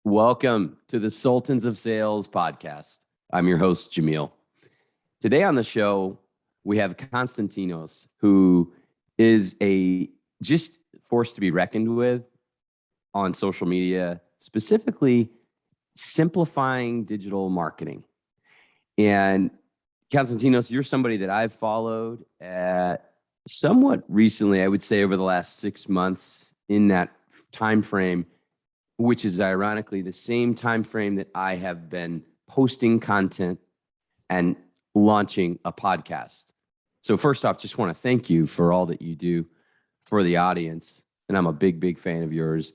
Welcome to the Sultans of Sales podcast. I'm your host, Jamil. Today on the show, we have Konstantinos, who is a just force to be reckoned with on social media, specifically simplifying digital marketing. And Konstantinos, you're somebody that I've followed somewhat recently, I would say over the last 6 months in that time frame, which is ironically the same time frame that I have been posting content and launching a podcast. So first off, just want to thank you for all that you do for the audience. And I'm a big fan of yours.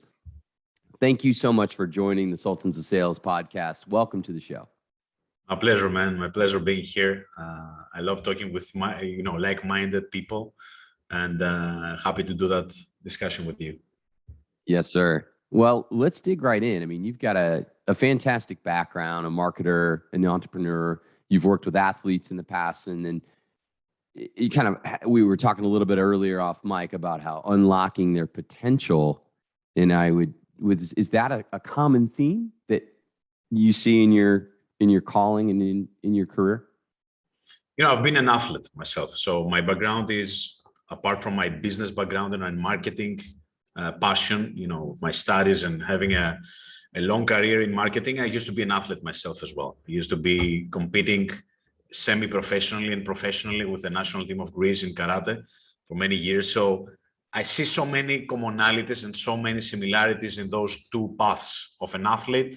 Thank you so much for joining the Sultans of Sales podcast. Welcome to the show. My pleasure, man. My pleasure being here. I love talking with my, like-minded people, and happy to do that discussion with you. Yes, sir. Well, let's dig right in. I mean, you've got a fantastic background, a marketer, an entrepreneur. You've worked with athletes in the past, and then we were talking a little bit earlier off mic about how unlocking their potential. And is that a common theme that you see in your calling and in your career? I've been an athlete myself. So my background is, apart from my business background and my marketing passion, my studies and having a long career in marketing, I used to be an athlete myself as well. I used to be competing semi-professionally and professionally with the national team of Greece in karate for many years. So I see so many commonalities and so many similarities in those two paths of an athlete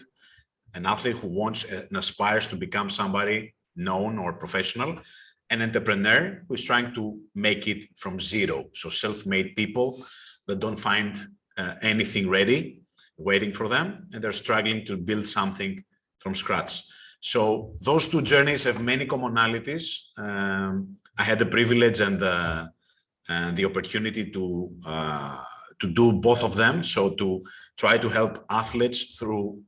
who wants and aspires to become somebody known or professional, an entrepreneur who is trying to make it from zero. So self-made people that don't find anything ready, waiting for them, and they're struggling to build something from scratch. So those two journeys have many commonalities. I had the privilege and the opportunity to do both of them. So to try to help athletes through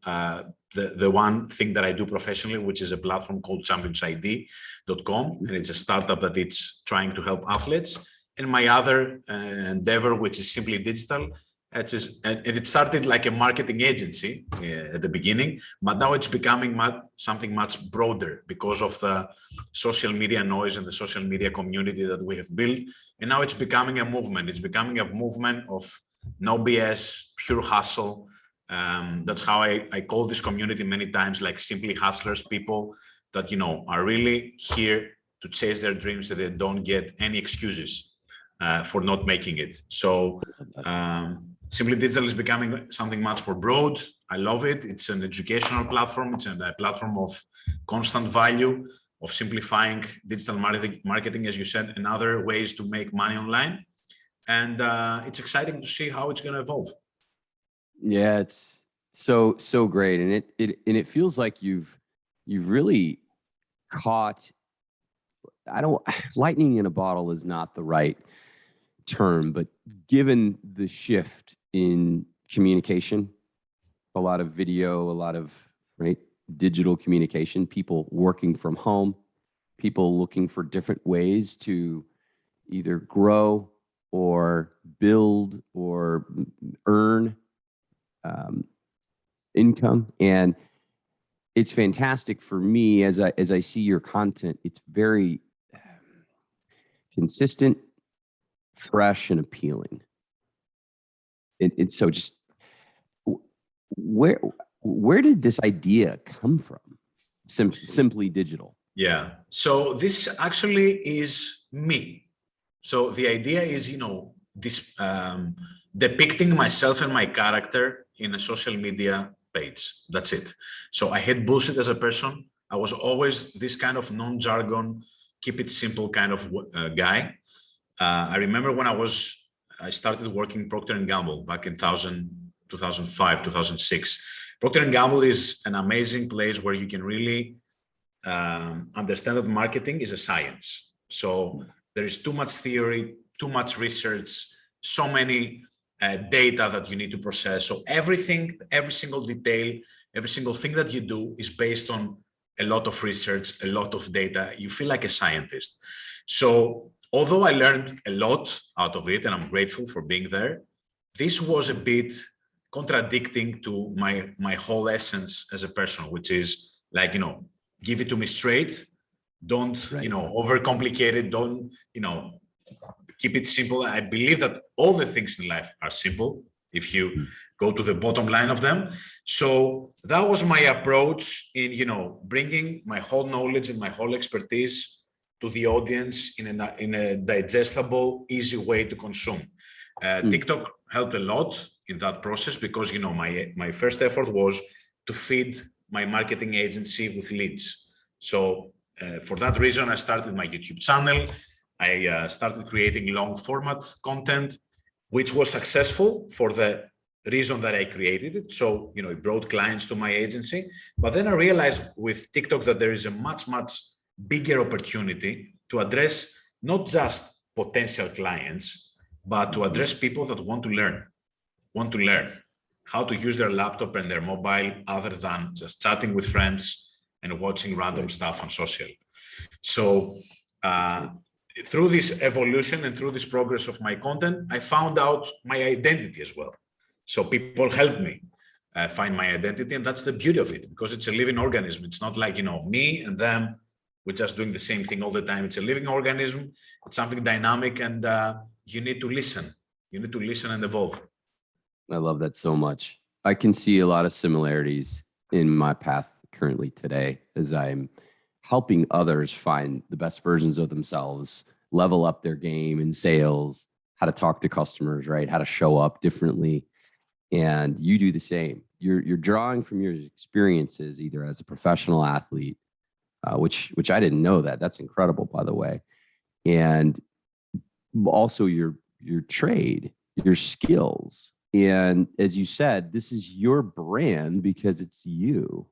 the one thing that I do professionally, which is a platform called championsid.com, and it's a startup that it's trying to help athletes. And my other endeavor, which is Simply Digital, it started like a marketing agency at the beginning, but now it's becoming something much broader because of the social media noise and the social media community that we have built. And now it's becoming a movement. It's becoming a movement of no BS, pure hustle. That's how I call this community many times, like simply hustlers, people that, are really here to chase their dreams, so they don't get any excuses for not making it. So Simply Digital is becoming something much more broad. I love it. It's an educational platform. It's a platform of constant value, of simplifying digital marketing, as you said, and other ways to make money online. And it's exciting to see how it's going to evolve. Yeah, it's so great, and it feels like you've really caught. Lightning in a bottle is not the right term, but given the shift in communication, a lot of video, a lot of digital communication, people working from home, people looking for different ways to either grow or build or earn income. And it's fantastic for me as I see your content. It's very consistent, fresh, and appealing. It's so just where did this idea come from? Simply Digital. Yeah. So this actually is me. So the idea is, this depicting myself and my character in a social media page. That's it. So I hate bullshit as a person. I was always this kind of non-jargon, keep it simple kind of guy. I remember when I started working Procter & Gamble back in 2005, 2006. Procter & Gamble is an amazing place where you can really understand that marketing is a science. So there is too much theory, too much research, so many data that you need to process. So everything, every single detail, every single thing that you do is based on a lot of research, a lot of data. You feel like a scientist. So although I learned a lot out of it, and I'm grateful for being there, this was a bit contradicting to my whole essence as a person, which is like, give it to me straight. Don't, overcomplicate it. Don't, keep it simple. I believe that all the things in life are simple if you go to the bottom line of them. So that was my approach in, bringing my whole knowledge and my whole expertise to the audience in a digestible, easy way to consume. TikTok helped a lot in that process because, my first effort was to feed my marketing agency with leads. So for that reason, I started my YouTube channel. I started creating long format content, which was successful for the reason that I created it. So, it brought clients to my agency. But then I realized with TikTok that there is a much, much bigger opportunity to address not just potential clients, but to address people that want to learn how to use their laptop and their mobile other than just chatting with friends and watching random stuff on social. So through this evolution and through this progress of my content, I found out my identity as well. So people helped me find my identity, and that's the beauty of it, because it's a living organism. It's not like, me and them, we're just doing the same thing all the time. It's a living organism. It's something dynamic, and you need to listen. You need to listen and evolve. I love that so much. I can see a lot of similarities in my path currently today as I'm helping others find the best versions of themselves, level up their game in sales, how to talk to customers, right? How to show up differently. And you do the same. You're drawing from your experiences, either as a professional athlete, which I didn't know that. That's incredible, by the way. And also your trade, your skills. And as you said, this is your brand because it's you.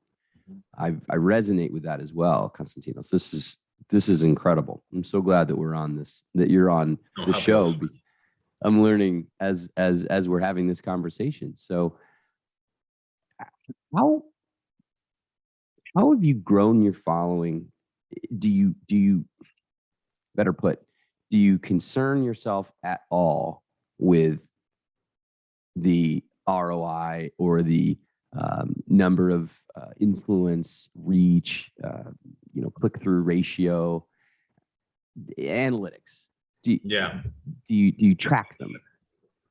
I resonate with that as well, Konstantinos. This is incredible. I'm so glad that we're on this, that you're on the show. I'm learning as we're having this conversation. So how have you grown your following? Do you better put, do you concern yourself at all with the ROI or the number of influence, reach, click-through ratio, analytics? Do you track them?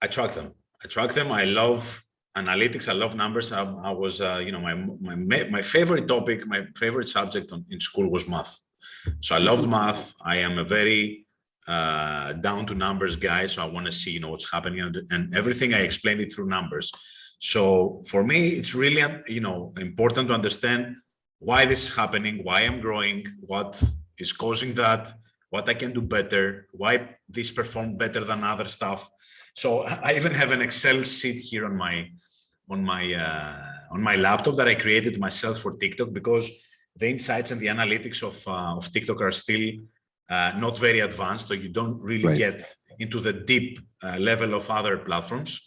I track them. I love analytics. I love numbers. I was, my favorite topic, my favorite subject in school was math. So I loved math. I am a very down to numbers guy. So I want to see, what's happening, and everything I explain it through numbers. So for me, it's really, important to understand why this is happening, why I'm growing, what is causing that, what I can do better, why this performed better than other stuff. So I even have an Excel sheet here on my laptop that I created myself for TikTok, because the insights and the analytics of TikTok are still not very advanced, so you don't really get into the deep level of other platforms.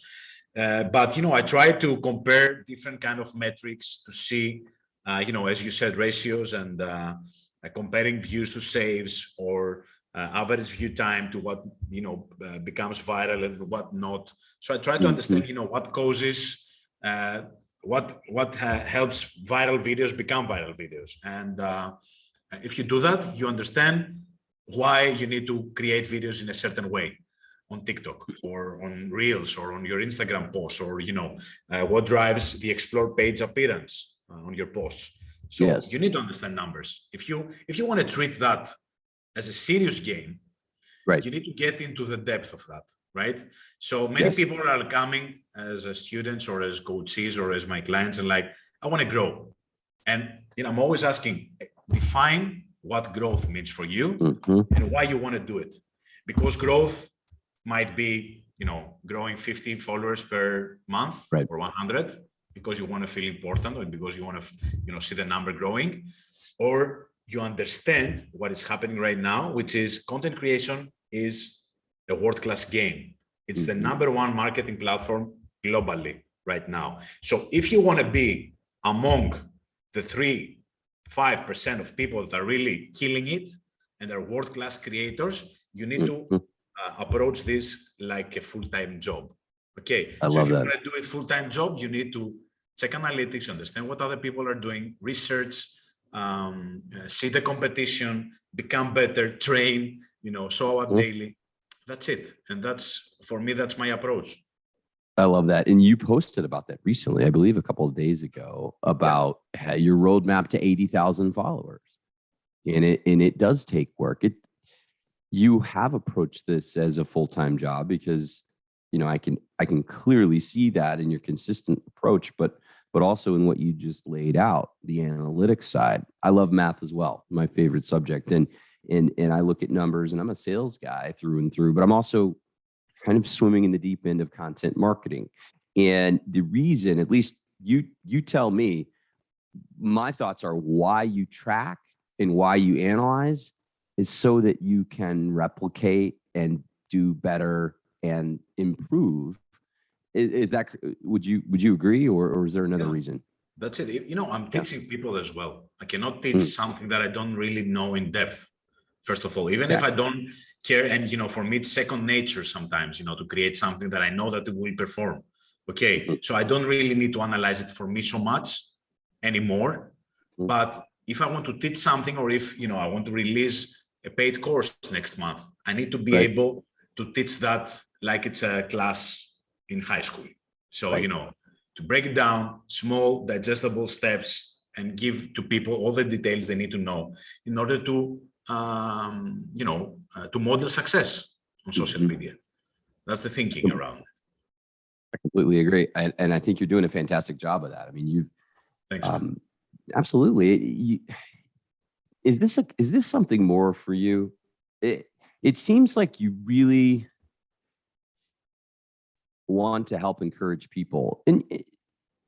But I try to compare different kind of metrics to see, as you said, ratios and comparing views to saves, or average view time to what becomes viral and what not. So I try to understand, what causes, what helps viral videos become viral videos, and if you do that, you understand why you need to create videos in a certain way on TikTok or on Reels or on your Instagram posts, or what drives the explore page appearance on your posts. So you need to understand numbers. If you want to treat that as a serious game, you need to get into the depth of that, right? So many people are coming as students or as coaches or as my clients and like, I want to grow. And I'm always asking, define what growth means for you and why you want to do it. Because growth might be, growing 50 followers per month or 100 because you want to feel important, or because you want to, see the number growing, or you understand what is happening right now, which is content creation is a world-class game. It's the number one marketing platform globally right now. So if you want to be among the 3-5% of people that are really killing it and are world-class creators, you need to approach this like a full-time job. Okay, I so love if you that. want to do it full-time job, you need to check analytics, understand what other people are doing, research, see the competition, become better, train, show up daily. That's it. And that's, for me, that's my approach. I love that. And you posted about that recently, I believe a couple of days ago, about your roadmap to 80,000 followers. And it does take work. You have approached this as a full-time job because, I can clearly see that in your consistent approach, but also in what you just laid out, the analytics side. I love math as well, my favorite subject. And I look at numbers, and I'm a sales guy through and through, but I'm also kind of swimming in the deep end of content marketing. And the reason, at least you tell me, my thoughts are why you track and why you analyze is so that you can replicate and do better and improve. Is that, would you agree, or is there another reason? That's it. I'm teaching people as well. I cannot teach something that I don't really know in depth. First of all, even if I don't care, and for me it's second nature sometimes, to create something that I know that it will perform. Okay, so I don't really need to analyze it for me so much anymore. But if I want to teach something, or if I want to release a paid course next month, I need to be able to teach that like it's a class in high school. So to break it down, small digestible steps, and give to people all the details they need to know in order to to model success on social media. That's the thinking around it. I completely agree. And I think you're doing a fantastic job of that. I mean, Thanks, absolutely. Is this something more for you? It seems like you really want to help encourage people. And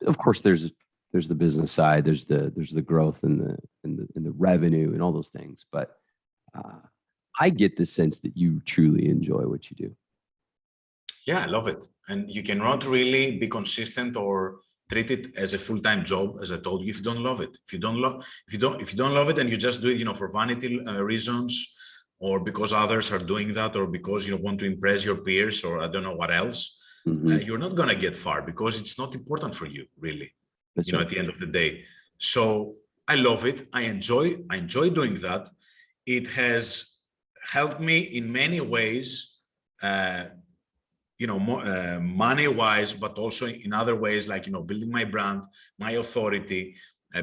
of course, there's the business side, there's the growth and the revenue and all those things. But I get the sense that you truly enjoy what you do. Yeah, I love it. And you cannot really be consistent or treat it as a full-time job, as I told you, if you don't love it. If you don't love it, and you just do it, for vanity reasons, or because others are doing that, or because you want to impress your peers, or I don't know what else, you're not going to get far, because it's not important for you, really. At the end of the day. So I love it. I enjoy doing that. It has helped me in many ways, money-wise, but also in other ways, like, building my brand, my authority,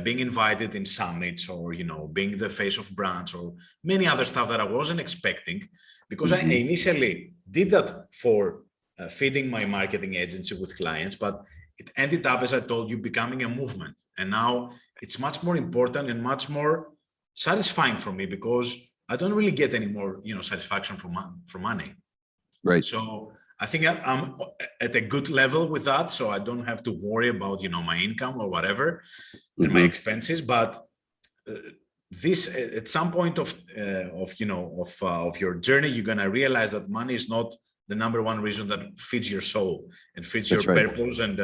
being invited in summits, or, being the face of brands, or many other stuff that I wasn't expecting, because I initially did that for feeding my marketing agency with clients, but it ended up, as I told you, becoming a movement. And now it's much more important and much more satisfying for me, because I don't really get any more, satisfaction from money. Right. So I think I'm at a good level with that. So I don't have to worry about, my income or whatever, and my expenses. But this, at some point of your journey, you're going to realize that money is not the number one reason that feeds your soul and feeds your purpose, and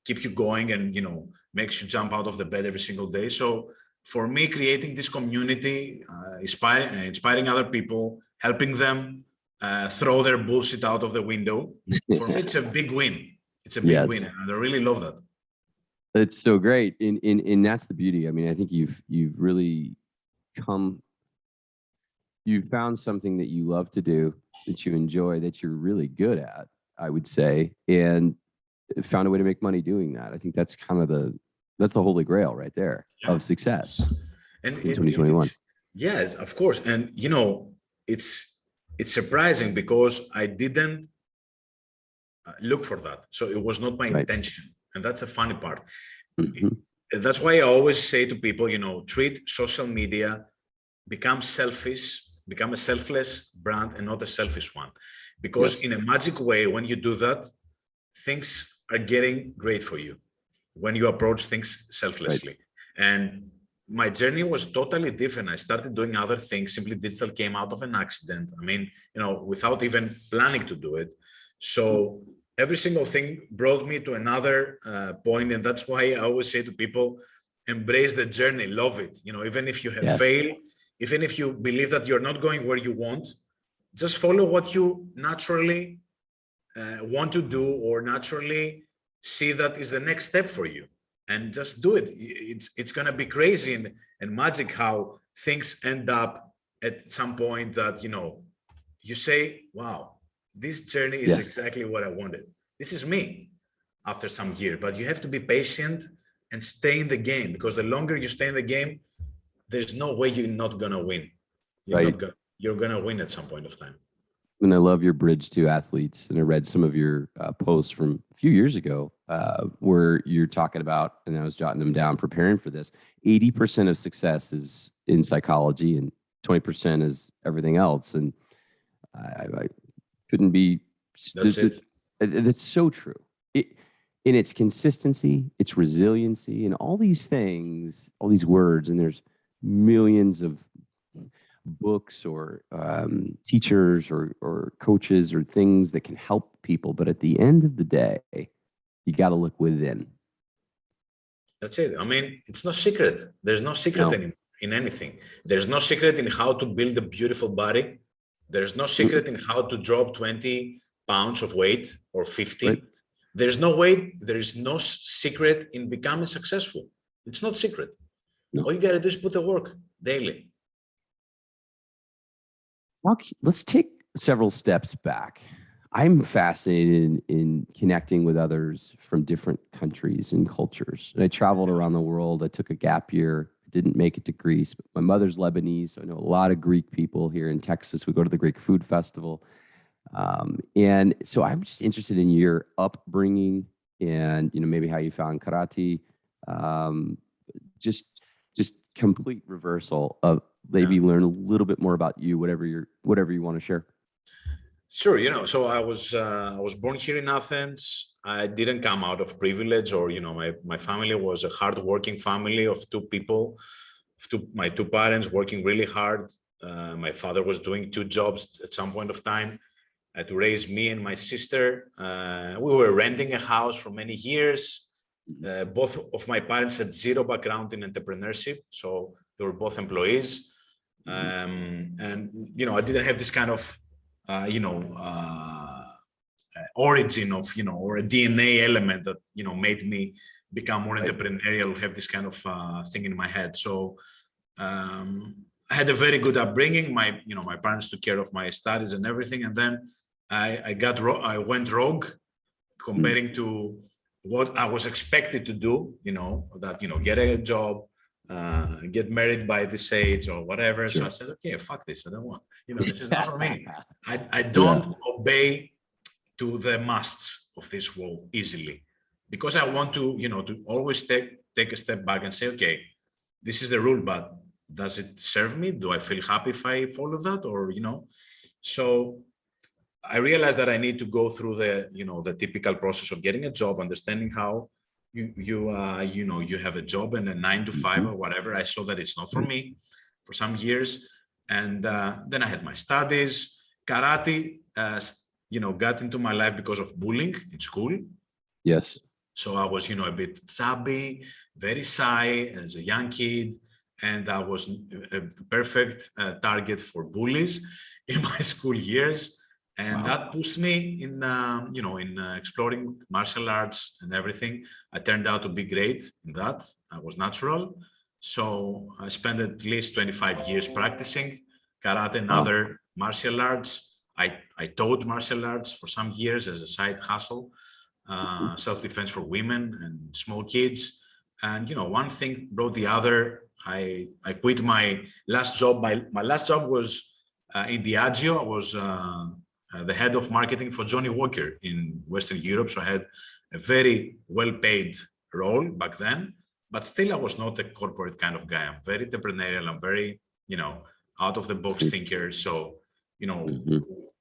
keep you going, and makes you jump out of the bed every single day. So for me, creating this community, inspiring other people, helping them throw their bullshit out of the window, for me it's a big win. It's a big win, and I really love that. It's so great, and that's the beauty. I mean, I think you've really you've found something that you love to do, that you enjoy, that you're really good at, I would say, and found a way to make money doing that. I think that's kind of that's the holy grail right there of success and in 2021. Yes, of course. And, it's surprising, because I didn't look for that. So it was not my intention. And that's the funny part. That's why I always say to people, treat social media, become a selfless brand and not a selfish one. Because in a magic way, when you do that, things are getting great for you when you approach things selflessly. And my journey was totally different. I started doing other things. Simply Digital came out of an accident. I mean, without even planning to do it. So every single thing brought me to another point. And that's why I always say to people, embrace the journey, love it. Even if you have failed, even if you believe that you're not going where you want, just follow what you naturally want to do or naturally see that is the next step for you, and just do it. It's going to be crazy and magic how things end up at some point that, you say, wow, this journey is exactly what I wanted. This is me after some year. But you have to be patient and stay in the game, because the longer you stay in the game, there's no way you're not going to win. You're going to win at some point of time. And I love your bridge to athletes. And I read some of your posts from a few years ago where you're talking about, and I was jotting them down, preparing for this. 80% of success is in psychology and 20% is everything else. And I couldn't be. That's it. That's so true. In its consistency, its resiliency, and all these things, all these words, and there's millions of books or teachers or coaches or things that can help people. But at the end of the day, you got to look within. That's it. I mean, it's no secret. There's no secret in anything. There's no secret in how to build a beautiful body. There's no secret in how to drop 20 pounds of weight or 50. Right. There's no secret in becoming successful. It's not secret. No. All you got to do is put the work daily. Let's take several steps back. I'm fascinated in connecting with others from different countries and cultures. And I traveled around the world. I took a gap year. I didn't make it to Greece, but my mother's Lebanese. So I know a lot of Greek people here in Texas. We go to the Greek Food Festival. And so I'm just interested in your upbringing and, maybe how you found karate. Just complete reversal of maybe learn a little bit more about you, whatever you want to share. Sure. So I was born here in Athens. I didn't come out of privilege, or, my family was a hardworking family of two people, my two parents working really hard. My father was doing two jobs at some point of time to raise me and my sister. We were renting a house for many years. Both of my parents had zero background in entrepreneurship, so they were both employees. And I didn't have this kind of origin of or a DNA element that made me become more entrepreneurial, have this kind of thing in my head. So I had a very good upbringing. My parents took care of my studies and everything, and then I went rogue comparing to what I was expected to do, get a job, get married by this age or whatever. Sure. So I said, okay, fuck this. I don't want, this is not for me. I don't obey to the musts of this world easily, because I want to, to always take a step back and say, okay, this is the rule, but does it serve me? Do I feel happy if I follow that? Or, so I realized that I need to go through the typical process of getting a job, understanding how you have a job and a 9 to 5 or whatever. I saw that it's not for me for some years. And then I had my studies. Karate, got into my life because of bullying in school. Yes. So I was, a bit chubby, very shy as a young kid. And I was a perfect target for bullies in my school years. And that pushed me in, in exploring martial arts and everything. I turned out to be great in that. I was natural. So I spent at least 25 years practicing karate and other martial arts. I taught martial arts for some years as a side hustle, self-defense for women and small kids. And, one thing brought the other. I quit my last job. My last job was in Diageo. I was the head of marketing for Johnny Walker in Western Europe. So I had a very well-paid role back then, but still I was not a corporate kind of guy. I'm very entrepreneurial. I'm very, out of the box thinker. So,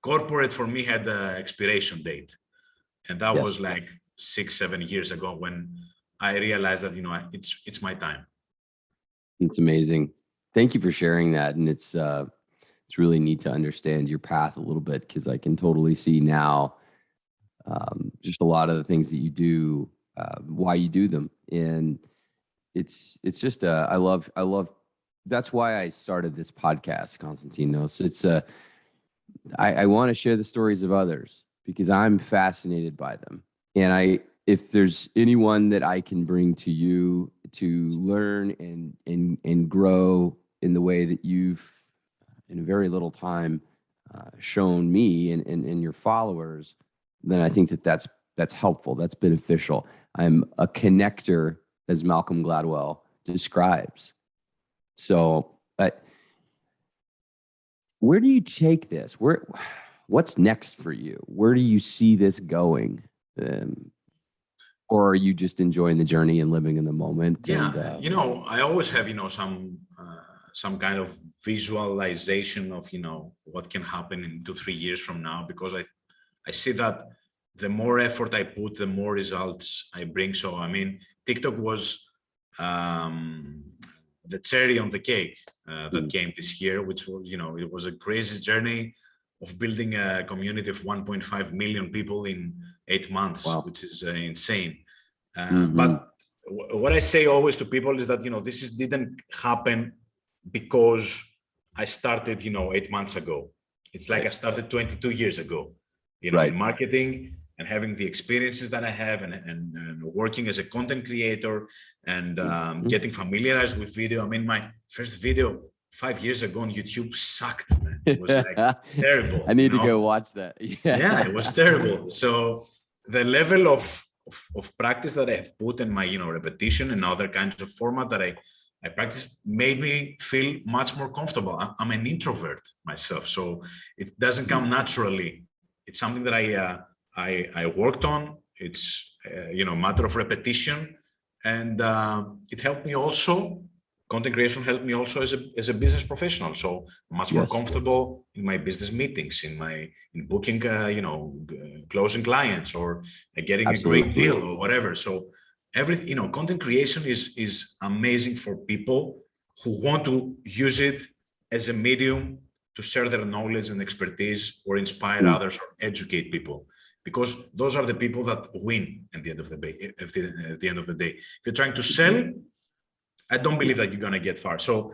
corporate for me had an expiration date. And that was like 6-7 years ago when I realized that, it's my time. It's amazing. Thank you for sharing that. And it's really neat to understand your path a little bit, because I can totally see now just a lot of the things that you do, why you do them. And it's just, I love, that's why I started this podcast, Konstantinos. It's I want to share the stories of others. because I'm fascinated by them. And if there's anyone that I can bring to you to learn and grow in the way that you've, in a very little time, shown me and your followers, then I think that's helpful. That's beneficial. I'm a connector, as Malcolm Gladwell describes. So, where do you take this? What's next for you? Where do you see this going? Or are you just enjoying the journey and living in the moment? Yeah, And, I always have, some kind of visualization of, what can happen in 2-3 years from now, because I see that the more effort I put, the more results I bring. So, I mean, TikTok was the cherry on the cake that came this year, which was, it was a crazy journey of building a community of 1.5 million people in 8 months, wow. which is insane. But what I say always to people is that, this didn't happen because I started, 8 months ago. It's like I started 22 years ago, in marketing, and having the experiences that I have, and working as a content creator, and getting familiarized with video. I mean, my first video 5 years ago on YouTube sucked, man. It was like terrible. I need to go watch that. Yeah, it was terrible. So the level of practice that I've put in my, repetition and other kinds of format that I practice made me feel much more comfortable. I'm an introvert myself, so it doesn't come naturally. It's something that I worked on. It's a matter of repetition, and it helped me also. Content creation helped me also as a business professional. So I'm much more comfortable in my business meetings, in booking, closing clients, or getting a great deal or whatever. So content creation is amazing for people who want to use it as a medium to share their knowledge and expertise, or inspire others, or educate people, because those are the people that win at the end of the day. At the end of the day, if you're trying to sell, I don't believe that you're going to get far. So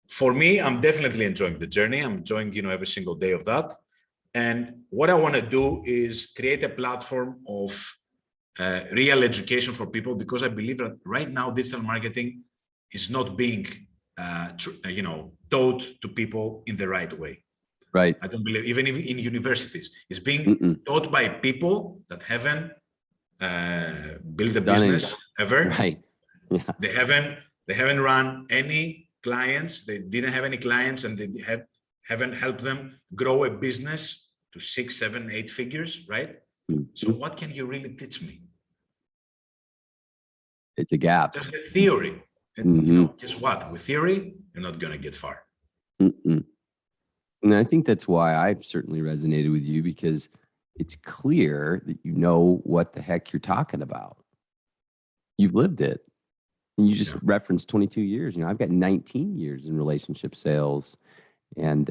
for me, I'm definitely enjoying the journey. I'm enjoying, every single day of that. And what I want to do is create a platform of real education for people, because I believe that right now digital marketing is not being, taught to people in the right way. Right. I don't believe, even in universities, it's being taught by people that haven't built a business ever. Right. Yeah. They haven't run any clients. They didn't have any clients, and they haven't helped them grow a business to 6, 7, 8 figures, right? So what can you really teach me? It's a gap. Just the theory. And guess what? With theory, you're not going to get far. And I think that's why I've certainly resonated with you, because it's clear that you know what the heck you're talking about. You've lived it. And you just referenced 22 years. I've got 19 years in relationship sales. And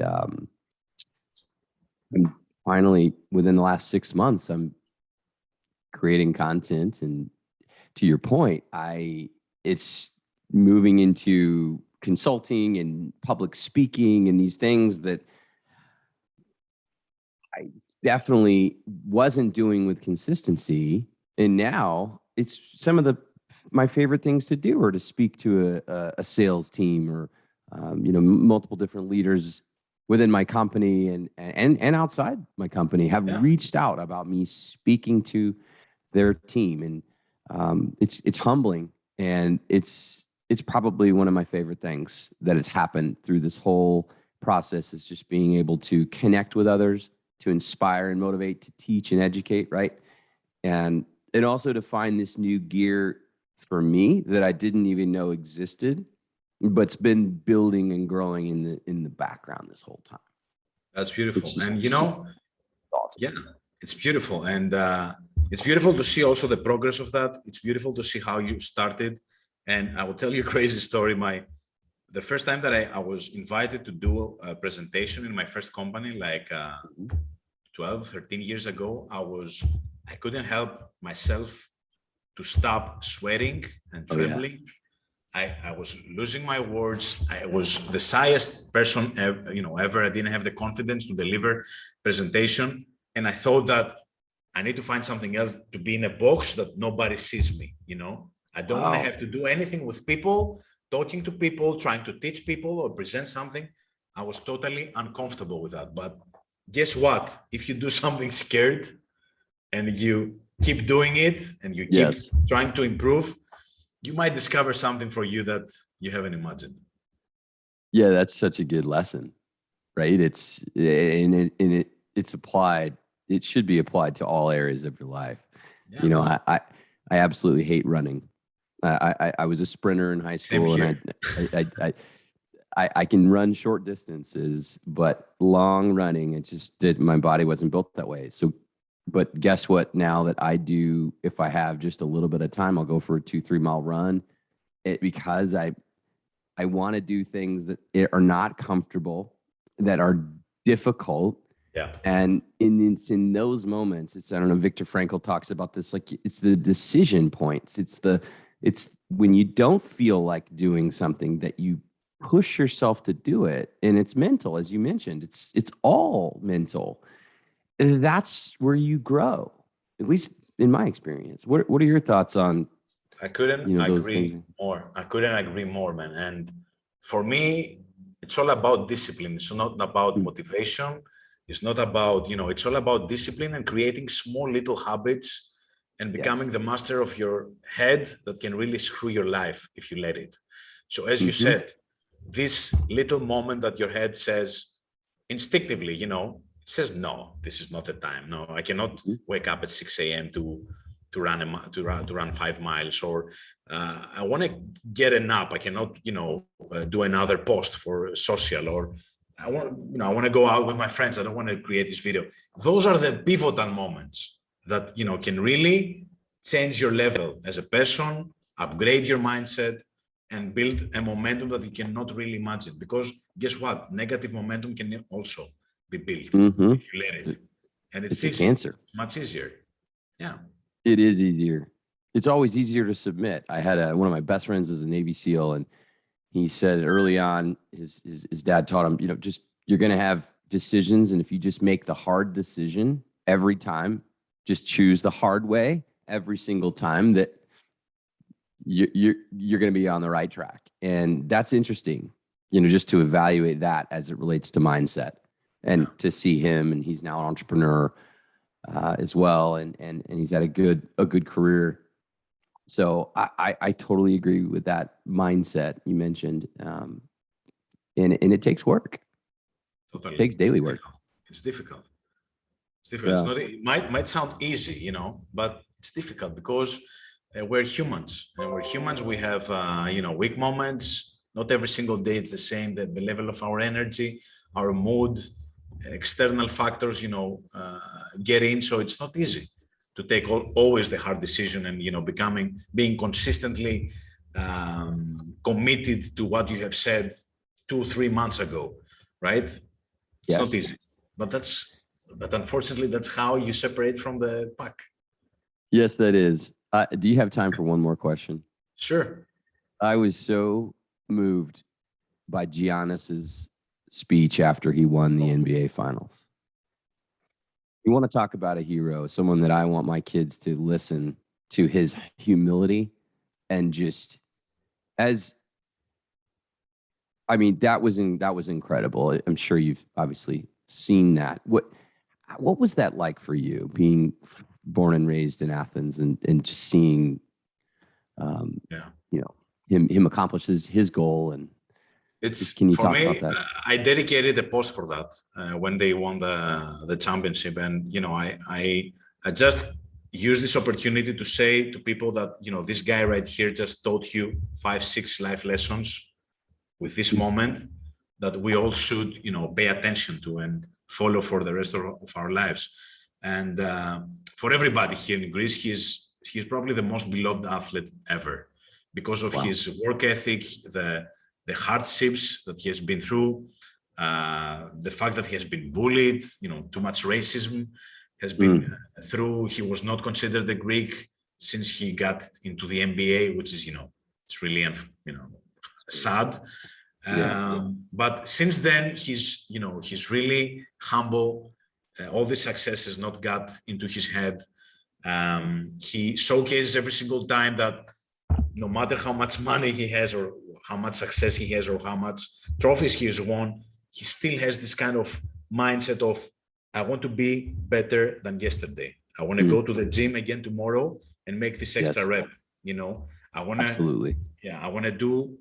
finally, within the last 6 months, I'm creating content. And to your point, it's moving into consulting and public speaking and these things that I definitely wasn't doing with consistency. And now it's some of my favorite things to do, are to speak to a sales team, or multiple different leaders within my company and outside my company have reached out about me speaking to their team, and it's humbling, and it's probably one of my favorite things that has happened through this whole process, is just being able to connect with others, to inspire and motivate, to teach and educate, right? And also to find this new gear for me that I didn't even know existed, but it's been building and growing in the background this whole time. That's beautiful. And awesome. Yeah, it's beautiful. And it's beautiful to see also the progress of that. It's beautiful to see how you started. And I will tell you a crazy story. The first time that I was invited to do a presentation in my first company, like 12, 13 years ago, I couldn't help myself to stop sweating and trembling. I was losing my words. I was the shyest person ever. I didn't have the confidence to deliver presentation. And I thought that I need to find something else to be in a box that nobody sees me, you know? I don't want to have to do anything with people, talking to people, trying to teach people or present something. I was totally uncomfortable with that. But guess what? If you do something scared and you keep doing it and you keep Yes. trying to improve, you might discover something for you that you haven't imagined. Yeah, that's such a good lesson, right? It's applied. It should be applied to all areas of your life. Yeah, You know, man. I absolutely hate running. I was a sprinter in high Same school, and here. I can run short distances, but long running, it just did. My body wasn't built that way. So, but guess what? Now that I do, if I have just a little bit of time, I'll go for a 2-3 mile run. Because I want to do things that are not comfortable, that are difficult. Yeah. And it's in those moments, I don't know, Viktor Frankl talks about this, like it's the decision points. It's when you don't feel like doing something that you push yourself to do it. And it's mental, as you mentioned, it's all mental. And that's where you grow, at least in my experience. What are your thoughts on, I couldn't those agree things? more. I couldn't agree more, man. And for me, it's all about discipline. It's not about Mm. motivation. It's not about, it's all about discipline and creating small little habits and becoming Yes. the master of your head that can really screw your life if you let it. So as you Mm-hmm. said, this little moment that your head says instinctively, it says, no, this is not the time. No, I cannot Mm-hmm. wake up at 6 a.m. to run 5 miles, or I want to get a nap. I cannot, do another post for social, or I want to go out with my friends. I don't want to create this video. Those are the pivotal moments that, can really change your level as a person, upgrade your mindset, and build a momentum that you cannot really imagine. Because guess what? Negative momentum can also be built Mm-hmm. if you let it. And it's It's a easy. cancer. It's much easier. Yeah. It is easier. It's always easier to submit. I had one of my best friends is a Navy SEAL, and he said early on, his dad taught him, just you're going to have decisions, and if you just make the hard decision every time, just choose the hard way every single time, that you're going to be on the right track. And that's interesting, just to evaluate that as it relates to mindset, and to see him, and he's now an entrepreneur as well, and he's had a good career. So I totally agree with that mindset you mentioned, and it takes work. Totally. It takes daily work. It's difficult. It's difficult. It's Yeah. not. It might sound easy, but it's difficult because we're humans, and we're humans. We have weak moments. Not every single day it's the same. The level of our energy, our mood, external factors, get in. So it's not easy to take always the hard decision, and being consistently committed to what you have said 2-3 months ago, right? It's not Yes. easy, but unfortunately that's how you separate from the pack. Yes, that is. Do you have time for one more question? Sure. I was so moved by Giannis's speech after he won the NBA Finals. You want to talk about a hero, someone that I want my kids to listen to his humility, and just that was incredible. I'm sure you've obviously seen that. What was that like for you, being born and raised in Athens, and just seeing, him accomplish his goal? And can you For talk me, about that? I dedicated a post for that when they won the championship, and I just use this opportunity to say to people that this guy right here just taught you 5-6 life lessons with this moment that we all should pay attention to and follow for the rest of our lives. And for everybody here in Greece, he's probably the most beloved athlete ever, because of his work ethic, the hardships that he has been through, the fact that he has been bullied, too much racism has been through. He was not considered a Greek since he got into the NBA, which is, it's really, sad. But since then, he's really humble. all this success has not got into his head. He showcases every single time that no matter how much money he has or how much success he has or how much trophies he has won, he still has this kind of mindset of, I want to be better than yesterday. I want to go to the gym again tomorrow and make this extra rep. You know, I want to, absolutely. Yeah, I want to do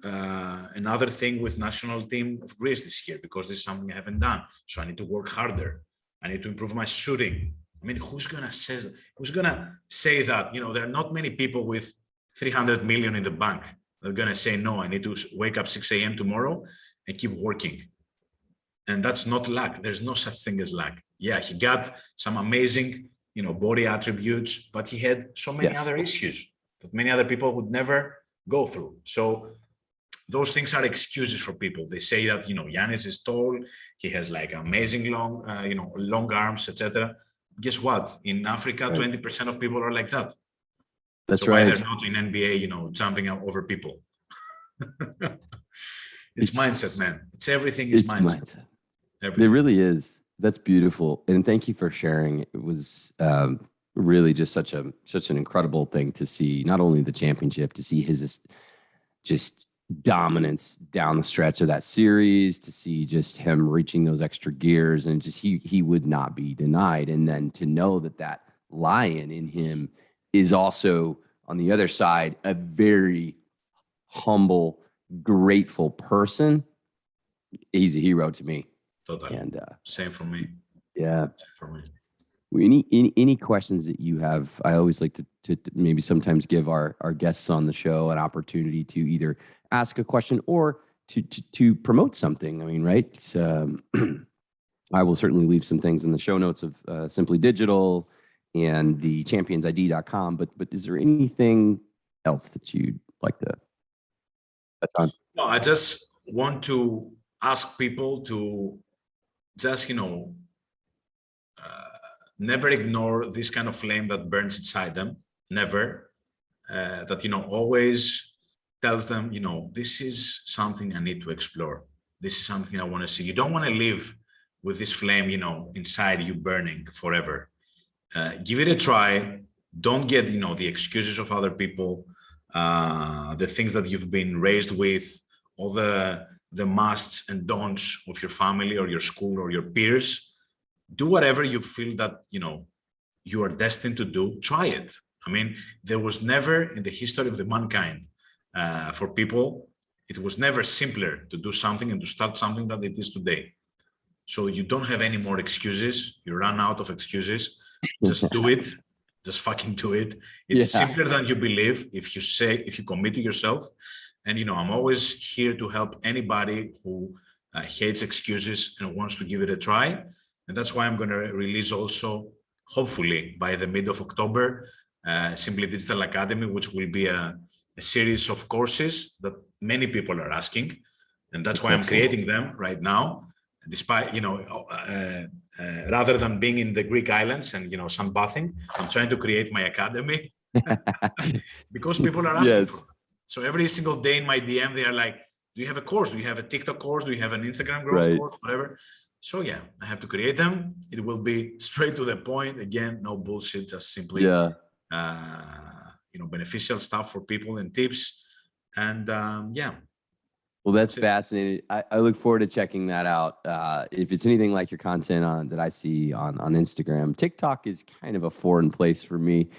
another thing with national team of Greece this year because this is something I haven't done. So I need to work harder. I need to improve my shooting. I mean, who's gonna say that? You know, there are not many people with 300 million in the bank. They're gonna say, no, I need to wake up 6 a.m. tomorrow and keep working. And that's not luck. There's no such thing as luck. Yeah, he got some amazing, you know, body attributes, but he had so many other issues that many other people would never go through. So those things are excuses for people. They say that, you know, Giannis is tall, he has like amazing long arms, etc. Guess what? In Africa, 20% of people are like that. That's so why they're not in NBA, you know, jumping out over people. It's mindset, man. It's everything is mindset. It really is. That's beautiful. And thank you for sharing. It was really just such an incredible thing to see, not only the championship, to see his just dominance down the stretch of that series, to see just him reaching those extra gears, and just he would not be denied. And then to know that lion in him is also on the other side a very humble, grateful person. He's a hero to me. Totally. And same for me. Yeah. Same for me. Any questions that you have? I always like to maybe sometimes give our guests on the show an opportunity to either ask a question or to promote something. I mean, right? I will certainly leave some things in the show notes of Simply Digital and the championsid.com. But is there anything else that you'd like to touch on? No, I just want to ask people to just, you know, never ignore this kind of flame that burns inside them. Never. That, you know, always tells them, you know, this is something I need to explore. This is something I want to see. You don't want to live with this flame, you know, inside you burning forever. Give it a try. Don't get, you know, the excuses of other people, the things that you've been raised with, all the musts and don'ts of your family or your school or your peers. Do whatever you feel that, you know, you are destined to do. Try it. I mean, there was never in the history of the mankind, for people, it was never simpler to do something and to start something than it is today. So you don't have any more excuses. You run out of excuses. Just do it. Just fucking do it. It's simpler than you believe if you commit to yourself. And, you know, I'm always here to help anybody who hates excuses and wants to give it a try. And that's why I'm going to release also, hopefully by the mid of October, Simply Digital Academy, which will be a series of courses that many people are asking. And that's why I'm creating them right now, despite, you know, rather than being in the Greek islands and, you know, sunbathing, I'm trying to create my academy because people are asking for it. So every single day in my DM, they are like, do you have a course? Do you have a TikTok course? Do you have an Instagram growth course? Whatever. So yeah, I have to create them. It will be straight to the point. Again, no bullshit, just simply, you know, beneficial stuff for people and tips. And Well, that's fascinating. I look forward to checking that out. If it's anything like your content that I see on Instagram, TikTok is kind of a foreign place for me.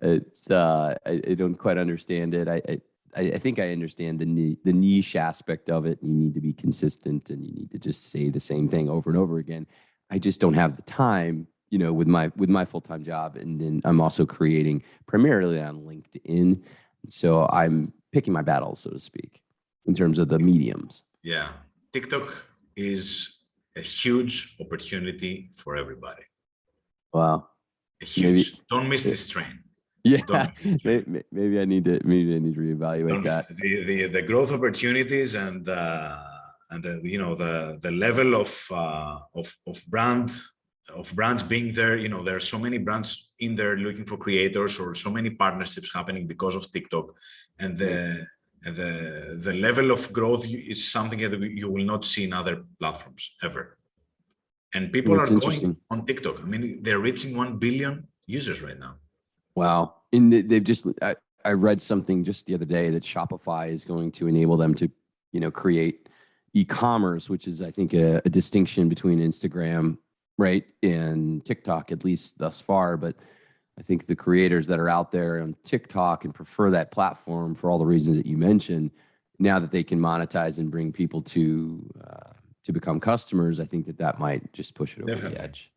It's I don't quite understand it. I think I understand the niche aspect of it. You need to be consistent and you need to just say the same thing over and over again. I just don't have the time, you know, with my full-time job. And then I'm also creating primarily on LinkedIn. So I'm picking my battles, so to speak, in terms of the mediums. Yeah. TikTok is a huge opportunity for everybody. Wow. Don't miss this train. Yeah, maybe I need to reevaluate that. The growth opportunities and the you know the level of brands being there. You know, there are so many brands in there looking for creators, or so many partnerships happening because of TikTok, and the level of growth is something that you will not see in other platforms ever. And people That's are interesting. going on TikTok. I mean, they're reaching 1 billion users right now. Wow. And they've just, I read something just the other day that Shopify is going to enable them to, create e-commerce, which is, I think, a distinction between Instagram, right, and TikTok, at least thus far. But I think the creators that are out there on TikTok and prefer that platform for all the reasons that you mentioned, now that they can monetize and bring people to become customers, I think that might just push it over Definitely. the edge.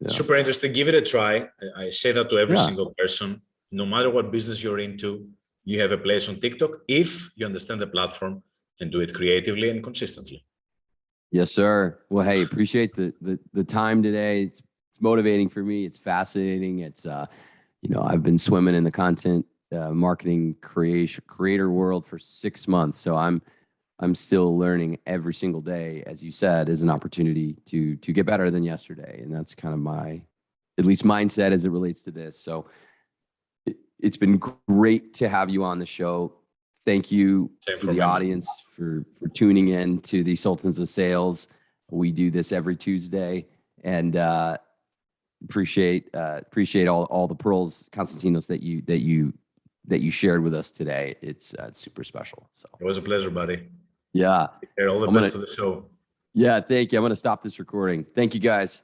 Yeah. Super interesting. Give it a try. I say that to every Yeah. single person. No matter what business you're into, you have a place on TikTok if you understand the platform and do it creatively and consistently. Yes, sir. Well, hey, appreciate the time today. It's motivating for me. It's fascinating. It's I've been swimming in the content marketing creator world for 6 months, so I'm still learning every single day. As you said, is an opportunity to get better than yesterday, and that's kind of my, at least, mindset as it relates to this. So it's been great to have you on the show. Thank you for the audience for tuning in to the Sultans of Sales. We do this every Tuesday, and appreciate all the pearls, Konstantinos, that you shared with us today. It's super special. So it was a pleasure, buddy. Yeah. All the best to the show. Yeah, thank you. I'm going to stop this recording. Thank you, guys.